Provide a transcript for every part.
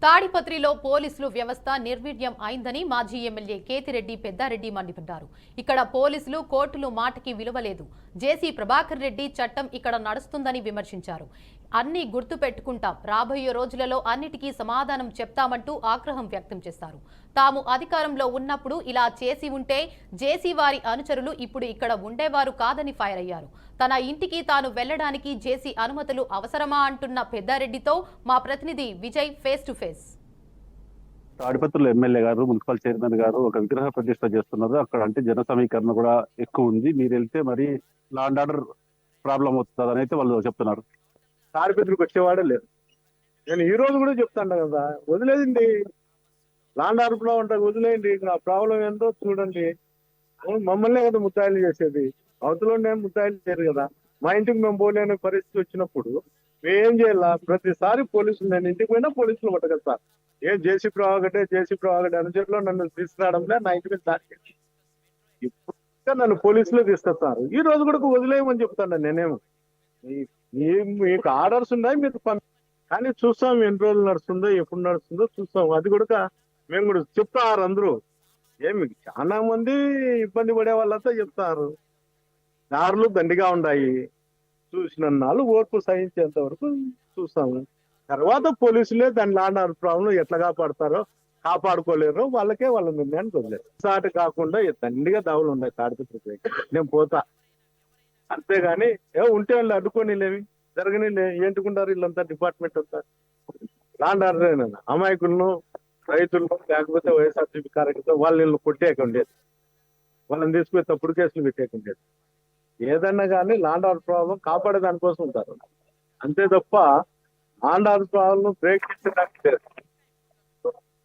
తాడిపత్రిలో పోలీసులు వ్యవస్థ నిర్వీర్యం అయిందని మాజీ ఎమ్మెల్యే కేతిరెడ్డి పెద్దారెడ్డి మండిపడ్డారు. ఇక్కడ పోలీసులు కోర్టులు మాటకి విలువలేదు. జేసీ ప్రభాకర్ రెడ్డి చట్టం ఇక్కడ నడుస్తుందని విమర్శించారు. అన్ని గుర్తు పెట్టుకుంటాం, రాబోయే రోజులలో అన్నిటికీ సమాధానం చెప్తామంటూ ఆగ్రహం వ్యక్తం చేశారు. తాము అధికారంలో ఉన్నప్పుడు ఇలా చేసి ఉంటే జేసీ వారి అనుచరులు ఇప్పుడు ఇక్కడ ఉండేవారు కాదని ఫైర్ అయ్యారు. తన ఇంటికి తాను వెళ్లడానికి జేసీ అనుమతులు అవసరమా అంటున్న పెద్దారెడ్డితో మా ప్రతినిధి విజయ్ ఫేస్ టు ఫేస్. తాడిపత్రుల ఎమ్మెల్యే గారు, మున్సిపల్ చైర్మన్ గారు ఒక విగ్రహ ప్రతిష్ట చేస్తున్నారు. అక్కడ అంటే జన సమీకరణ కూడా ఎక్కువ ఉంది. మీరు వెళ్తే మరి లా అండ్ ఆర్డర్ ప్రాబ్లం అవుతుంది అని అయితే వాళ్ళు చెప్తున్నారు. తాడిపత్రికి వచ్చేవాడే లేదు. నేను ఈ రోజు కూడా చెప్తాను కదా, వదిలేదండి, లా అండ్ ఆర్డర్ ఉంటా వదిలేయండి. నా ప్రాబ్లం ఏందో చూడండి. మమ్మల్నే కదా ముద్దాయిలు చేసేది, అవతల నేను ముద్దాయిలు చేయరు కదా. మా ఇంటికి మేము పోలేని పరిస్థితి వచ్చినప్పుడు మేమేం చేయాల? ప్రతిసారి పోలీసులు, నేను ఇంటికి పోయినా పోలీసులు పట్టగలరు సార్. ఏం జేసీ ప్రభాకర్ అనుచరులో నన్ను తీసుకురావడంలే, నా ఇంటి మీద దాడి. ఇప్పుడు నన్ను పోలీసులు తీసుకొస్తారు. ఈ రోజు కూడా వదిలేయమని చెప్తాను. నేనేమో మీకు ఆర్డర్స్ ఉన్నాయి, మీరు కానీ చూస్తాం ఎన్ని రోజులు నడుస్తుందో, ఎప్పుడు నడుస్తుందో చూస్తాం. అది కూడా మేము కూడా చెప్తారు. అందరూ ఏమి చాలా మంది ఇబ్బంది పడే వాళ్ళంతా చెప్తారు. దారులు దండిగా ఉన్నాయి, చూసిన నాలుగు ఓర్పు సహించేంత వరకు చూస్తాము. తర్వాత పోలీసులే దాని లా అండ్ ఆర్డర్ ప్రాబ్లం ఎట్లా కాపాడుకోలేరు, వాళ్ళకే వాళ్ళ నిర్ణయానికి వదిలేదు. సాటి కాకుండా దండిగా దావులు ఉన్నాయి తాడిపత్రి. నేను పోతా అంతేగాని ఉంటే వాళ్ళు అడ్డుకొని లేవి జరగని ఏంటుకుంటారు. వీళ్ళంతా డిపార్ట్మెంట్ అంతా లా అండ్ ఆర్డర్. అమాయకులను, రైతులను, లేకపోతే వైఎస్ఆర్సీపీ కార్యకర్తలు వాళ్ళని కొట్టేక ఉండేది, వాళ్ళని తీసుకుని తప్పుడు కేసులు పెట్టేక ఉండేది. ఏదన్నా కానీ లా అండ్ ఆర్డర్ ప్రాబ్లం కాపాడే దానికోసం ఉంటారు. అంతే తప్ప law and order problem break చేసేదానికి లేదు.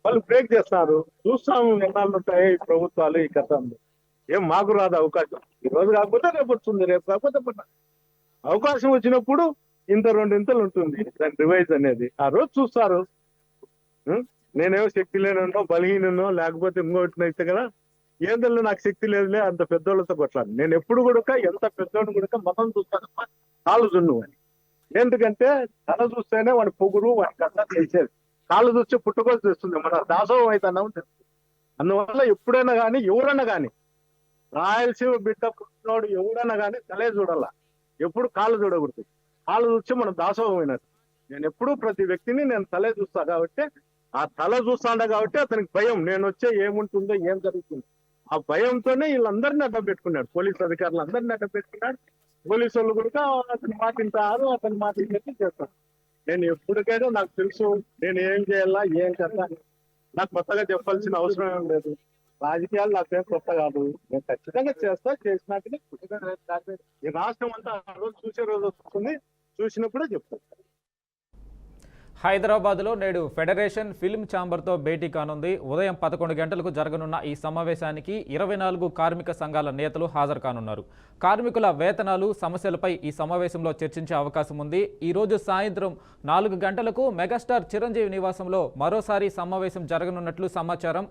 వాళ్ళు బ్రేక్ చేస్తారు. చూస్తాము ఎన్నాళ్ళు ఉంటాయి ఈ ప్రభుత్వాలు, ఈ కథ. ఏం మాకు రాదు అవకాశం. ఈ రోజు కాకపోతే రేపు వస్తుంది, రేపు కాకపోతే అవకాశం వచ్చినప్పుడు రెండింతలు ఉంటుంది దాని రివైజ్ అనేది. ఆ రోజు చూస్తారు. నేనేమో శక్తి లేనో, బలహీనో, లేకపోతే ఇంకోటి అయితే కదా, ఏందల్లో నాకు శక్తి లేదులే, అంత పెద్దోళ్ళతో కొట్లాడు. నేను ఎప్పుడు కూడా ఎంత పెద్దోడు కూడా మతం చూస్తాను, కాళ్ళు జున్ను అని. ఎందుకంటే తల చూస్తేనే వాడి పొగురు, వాడికి అంతా తెలిసేది. కాళ్ళు చూస్తే పుట్టుకోసి తెస్తుంది, మన దాసోహం అవుతున్నాం తెలుస్తుంది. అందువల్ల ఎప్పుడైనా కానీ, ఎవరైనా కానీ, రాయలసీమ బిడ్డ పుట్టినోడు ఎవడన్నా కానీ తలే చూడాల, ఎప్పుడు కాళ్ళు చూడకూడదు. కాళ్ళు చూస్తే మనం దాసోహం అయినట్టు. నేను ఎప్పుడు ప్రతి వ్యక్తిని నేను తలే చూస్తా కాబట్టి, ఆ తల చూస్తాండ కాబట్టి అతనికి భయం, నేను వచ్చే ఏముంటుందో, ఏం జరుగుతుందో. ఆ భయంతోనే వీళ్ళందరినీ అడ్డం పెట్టుకున్నాడు. పోలీసు అధికారులు అందరినీ అడ్డం పెట్టుకున్నాడు. పోలీసు వాళ్ళు కూడా అతని మాట వింటారు, అతని మాట వింటే చేస్తాను. నేను ఎప్పటికైనా నాకు తెలుసు నేను ఏం చేయాలా, ఏం కదా. నాకు కొత్తగా చెప్పాల్సిన అవసరం ఏం లేదు. రాజకీయాలు నాకేం కొత్త కాదు. నేను ఖచ్చితంగా చేస్తా. చేసినాకనే ఈ రాష్ట్రం అంతా ఆ రోజు చూసే రోజు వస్తుంది. చూసినప్పుడే చెప్తాను. హైదరాబాద్లో నేడు ఫెడరేషన్ ఫిల్మ్ ఛాంబర్తో భేటీ కానుంది. ఉదయం 11 గంటలకు జరగనున్న ఈ సమావేశానికి 24 కార్మిక సంఘాల నేతలు హాజరు కానున్నారు. కార్మికుల వేతనాలు, సమస్యలపై ఈ సమావేశంలో చర్చించే అవకాశం ఉంది. ఈరోజు సాయంత్రం 4 గంటలకు మెగాస్టార్ చిరంజీవి నివాసంలో మరోసారి సమావేశం జరగనున్నట్లు సమాచారం.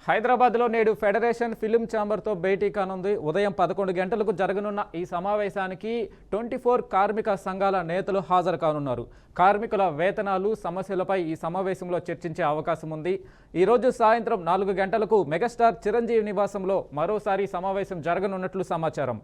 హైదరాబాద్లో నేడు ఫెడరేషన్ ఫిల్మ్ ఛాంబర్తో భేటీ కానుంది. ఉదయం 11 గంటలకు జరగనున్న ఈ సమావేశానికి 24 కార్మిక సంఘాల నేతలు హాజరు కానున్నారు. కార్మికుల వేతనాలు, సమస్యలపై ఈ సమావేశంలో చర్చించే అవకాశం ఉంది. ఈరోజు సాయంత్రం 4 గంటలకు మెగాస్టార్ చిరంజీవి నివాసంలో మరోసారి సమావేశం జరగనున్నట్లు సమాచారం.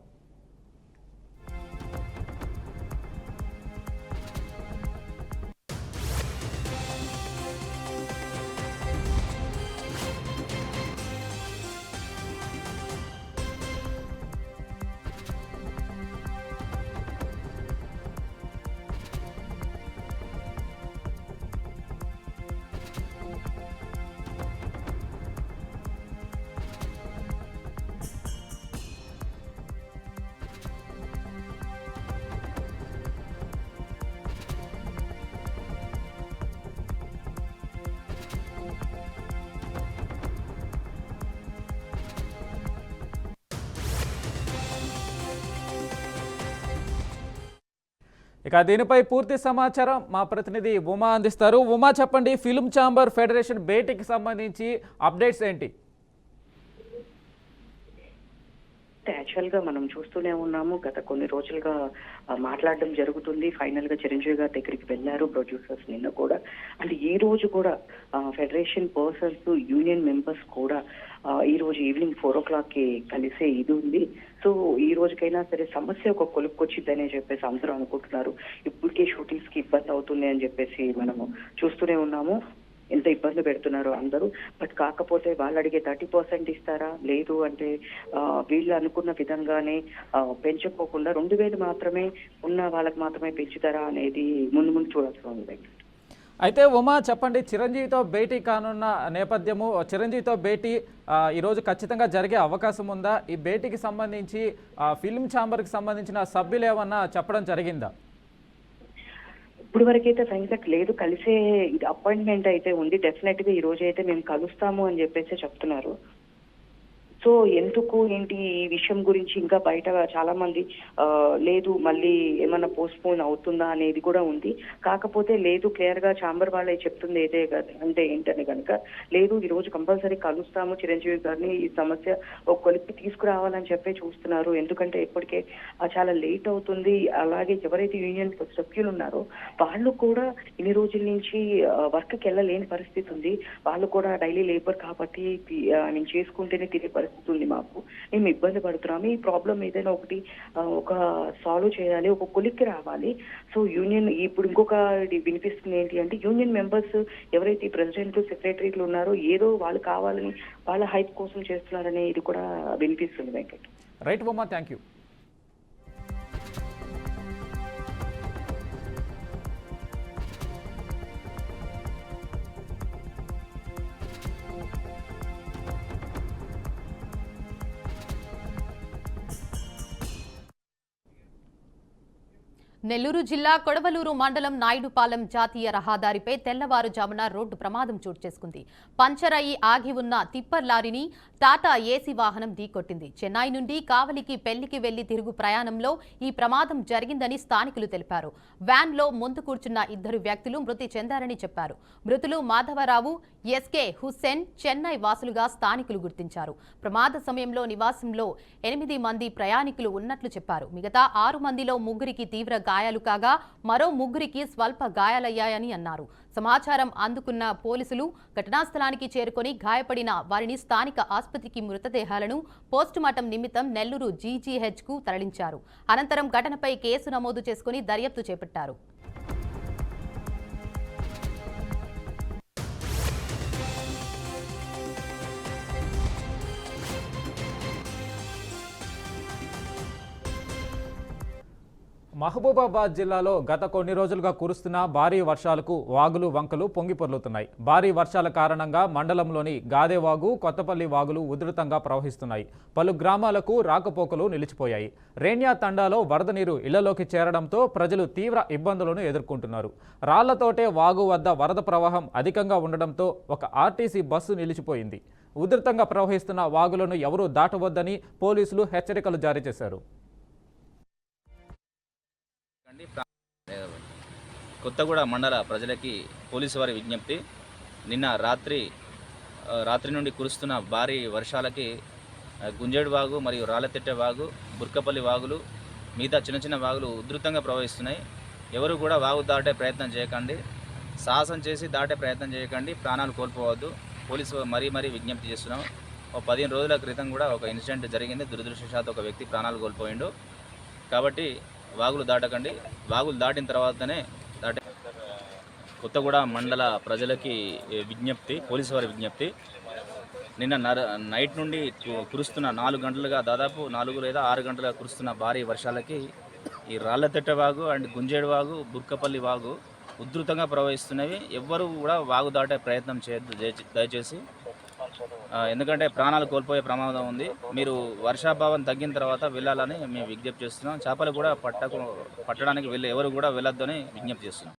ఇక దీనిపై పూర్తి సమాచారం మా ప్రతినిధి ఉమా అందిస్తారు. ఉమా, చెప్పండి, ఫిల్మ్ ఛాంబర్ ఫెడరేషన్ భేటీకి సంబంధించి అప్డేట్స్ ఏంటి? యాక్చువల్గా మనం చూస్తూనే ఉన్నాము, గత కొన్ని రోజులుగా మాట్లాడడం జరుగుతుంది. ఫైనల్ గా చిరంజీవి గారి దగ్గరికి వెళ్ళారు ప్రొడ్యూసర్స్ నిన్న కూడా. అండ్ ఈ రోజు కూడా ఫెడరేషన్ పర్సన్స్, యూనియన్ మెంబర్స్ కూడా ఈ రోజు ఈవినింగ్ 4 o'clock కలిసే ఇది ఉంది. సో ఈ రోజుకైనా సరే సమస్య ఒక కొలుపుకొచ్చిద్దని చెప్పేసి అందరూ అనుకుంటున్నారు. ఇప్పటికే షూటింగ్స్ కి ఇబ్బంది అవుతుంది అని చెప్పేసి మనము చూస్తూనే ఉన్నాము, ఎంత ఇబ్బంది పెడుతున్నారు అందరూ. బట్ కాకపోతే వాళ్ళు అడిగే 30% ఇస్తారా, లేదు అంటే వీళ్ళు అనుకున్న విధంగానే పెంచుకోకుండా 2,000 మాత్రమే ఉన్న వాళ్ళకి మాత్రమే పెంచుతారా అనేది ముందు ముందు చూడాల్సి ఉంది. అయితే ఉమా, చెప్పండి, చిరంజీవితో భేటీ కానున్న నేపథ్యము, చిరంజీవితో భేటీ ఈరోజు ఖచ్చితంగా జరిగే అవకాశం ఉందా? ఈ భేటీకి సంబంధించి ఫిల్మ్ ఛాంబర్కి సంబంధించిన సభ్యులు ఏమన్నా చెప్పడం జరిగిందా? ఇప్పుడు వరకైతే వెంకట్ లేదు, కలిసే అపాయింట్మెంట్ అయితే ఉంది. డెఫినెట్ గా ఈ రోజు అయితే మేము కలుస్తాము అని చెప్పేసి చెప్తున్నారు. సో ఎందుకు ఏంటి ఈ విషయం గురించి ఇంకా బయట చాలా మంది లేదు మళ్ళీ ఏమన్నా పోస్ట్ పోన్ అవుతుందా అనేది కూడా ఉంది. కాకపోతే లేదు, క్లియర్ గా ఛాంబర్ వాళ్ళే చెప్తుంది ఏదే అంటే ఏంటని కనుక, లేదు ఈ రోజు కంపల్సరీ కలుస్తాము చిరంజీవి గారిని, ఈ సమస్య ఒక కొలిక్కి తీసుకురావాలని చెప్పి చూస్తున్నారు. ఎందుకంటే ఇప్పటికే చాలా లేట్ అవుతుంది. అలాగే ఎవరైతే యూనియన్ సభ్యులు ఉన్నారో వాళ్ళు కూడా ఇన్ని రోజుల నుంచి వర్క్ కి వెళ్ళలేని పరిస్థితి ఉంది. వాళ్ళు కూడా డైలీ లేబర్ కాబట్టి మేము చేసుకుంటేనే తినే పరిస్థితి ఉంది. మాకు మేము ఇబ్బంది పడుతున్నాము. ఈ ప్రాబ్లం ఏదైనా ఒక సాల్వ్ చేయాలి, ఒక కొలిక్కి రావాలి. సో యూనియన్ ఇప్పుడు ఇంకొక వినిపిస్తుంది ఏంటి అంటే, యూనియన్ మెంబర్స్ ఎవరైతే ప్రెసిడెంట్, సెక్రటరీలు ఉన్నారో ఏదో వాళ్ళు కావాలని వాళ్ళ హైప్ కోసం చేస్తున్నారనే ఇది కూడా వినిపిస్తుంది Venkat. Right Uma, thank you. Nellore జిల్లా కొడవలూరు మండలం నాయుడుపాలెం జాతీయ రహదారిపై తెల్లవారుజామున రోడ్డు ప్రమాదం చోటు చేసుకుంది. పంచర్ అయి ఆగి ఉన్న టిప్పర్ లారీని టాటా ఏసీ వాహనం ఢీకొట్టింది. చెన్నై నుండి కావలికి పెళ్లికి వెళ్లి తిరుగు ప్రయాణంలో ఈ ప్రమాదం జరిగిందని స్థానికులు తెలిపారు. వ్యాన్లో ముందు కూర్చున్న 2 వ్యక్తులు మృతి చెందారని చెప్పారు. మృతులు మాధవరావు, ఎస్కే హుస్సేన్ చెన్నై వాసులుగా స్థానికులు గుర్తించారు. ప్రమాద సమయంలో నివాసంలో 8 మంది ప్రయాణికులు ఉన్నట్లు చెప్పారు. మిగతా 6 మందిలో 3కి తీవ్ర గాయాలు కాగా మరో 3కి స్వల్ప గాయాలయ్యాయని అన్నారు. సమాచారం అందుకున్న పోలీసులు ఘటనా స్థలానికి చేరుకొని గాయపడిన వారిని స్థానిక ఆసుపత్రికి మృతదేహాలను పోస్టుమార్టం నిమిత్తం నెల్లూరు జీజీహెచ్కు తరలించారు. అనంతరం ఘటనపై కేసు నమోదు చేసుకుని దర్యాప్తు చేపట్టారు. మహబూబాబాద్ జిల్లాలో గత కొన్ని రోజులుగా కురుస్తున్న భారీ వర్షాలకు వాగులు, వంకలు పొంగిపొర్లుతున్నాయి. భారీ వర్షాల కారణంగా మండలంలోని గాదేవాగు, కొత్తపల్లి వాగులు ఉధృతంగా ప్రవహిస్తున్నాయి. పలు గ్రామాలకు రాకపోకలు నిలిచిపోయాయి. రేణ్యా తండాలో వరద నీరు ఇళ్లలోకి చేరడంతో ప్రజలు తీవ్ర ఇబ్బందులను ఎదుర్కొంటున్నారు. రాళ్లతోటే వాగు వద్ద వరద ప్రవాహం అధికంగా ఉండడంతో ఒక ఆర్టీసీ బస్సు నిలిచిపోయింది. ఉధృతంగా ప్రవహిస్తున్న వాగులను ఎవరూ దాటవద్దని పోలీసులు హెచ్చరికలు జారీ చేశారు. కొత్తగూడ మండల ప్రజలకి పోలీసు వారి విజ్ఞప్తి, నిన్న రాత్రి నుండి కురుస్తున్న భారీ వర్షాలకి గుంజేడు వాగు మరియు రాళ్ళతెట్టె వాగు, బుర్కపల్లి వాగులు, మిగతా చిన్న చిన్న వాగులు ఉధృతంగా ప్రవహిస్తున్నాయి. ఎవరు కూడా వాగు దాటే ప్రయత్నం చేయకండి, సాహసం చేసి దాటే ప్రయత్నం చేయకండి, ప్రాణాలు కోల్పోవద్దు. పోలీసు మరీ విజ్ఞప్తి చేస్తున్నాం. 15 రోజుల క్రితం కూడా ఒక ఇన్సిడెంట్ జరిగింది. దురదృష్టవశాత్తు ఒక వ్యక్తి ప్రాణాలు కోల్పోయిండు. కాబట్టి వాగులు దాటకండి. వాగులు దాటిన తర్వాతనే కొత్తగూడ మండల ప్రజలకి విజ్ఞప్తి, పోలీసు వారి విజ్ఞప్తి, నిన్న నైట్ నుండి కురుస్తున్న 4 గంటలుగా దాదాపు 4 లేదా 6 గంటలుగా కురుస్తున్న భారీ వర్షాలకి ఈ రాళ్ళతెట్టె వాగు అండ్ గుంజేడు వాగు, బుర్కపల్లి వాగు ఉధృతంగా ప్రవహిస్తున్నవి. ఎవ్వరూ కూడా వాగు దాటే ప్రయత్నం చేయొద్దు దయచేసి, ఎందుకంటే ప్రాణాలు కోల్పోయే ప్రమాదం ఉంది. మీరు వర్షాభావం తగ్గిన తర్వాత వెళ్ళాలని మేము విజ్ఞప్తి చేస్తున్నాం. చేపలు కూడా పట్టడానికి ఎవరు కూడా వెళ్ళొద్దని విజ్ఞప్తి చేస్తున్నాం.